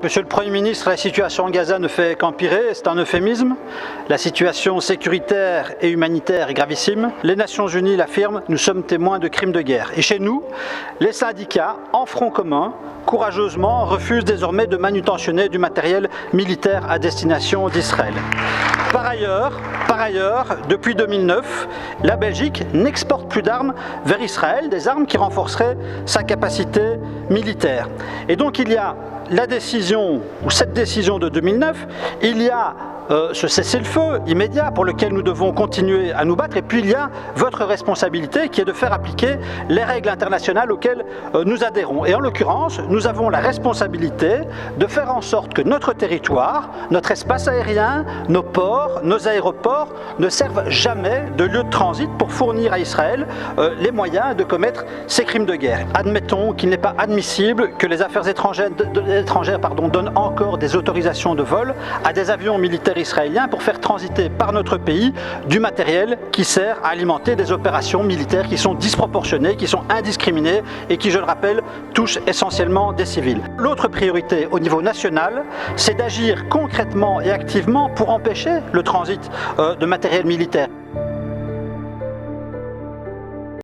Monsieur le Premier ministre, la situation en Gaza ne fait qu'empirer, c'est un euphémisme. La situation sécuritaire et humanitaire est gravissime. Les Nations Unies l'affirment, nous sommes témoins de crimes de guerre. Et chez nous, les syndicats, en front commun, courageusement refusent désormais de manutentionner du matériel militaire à destination d'Israël. Par ailleurs, depuis 2009, la Belgique n'exporte plus d'armes vers Israël, des armes qui renforceraient sa capacité militaire. Et donc il y a la décision, ou cette décision de 2009, il y a ce cessez-le-feu immédiat pour lequel nous devons continuer à nous battre, et puis il y a votre responsabilité qui est de faire appliquer les règles internationales auxquelles nous adhérons. Et en l'occurrence, nous avons la responsabilité de faire en sorte que notre territoire, notre espace aérien, nos ports, nos aéroports ne servent jamais de lieu de transit pour fournir à Israël les moyens de commettre ces crimes de guerre. Admettons qu'il n'est pas admissible que les affaires étrangères donnent encore des autorisations de vol à des avions militaires israéliens pour faire transiter par notre pays du matériel qui sert à alimenter des opérations militaires qui sont disproportionnées, qui sont indiscriminées et qui, je le rappelle, touchent essentiellement des civils. L'autre priorité au niveau national, c'est d'agir concrètement et activement pour empêcher le transit de matériel militaire.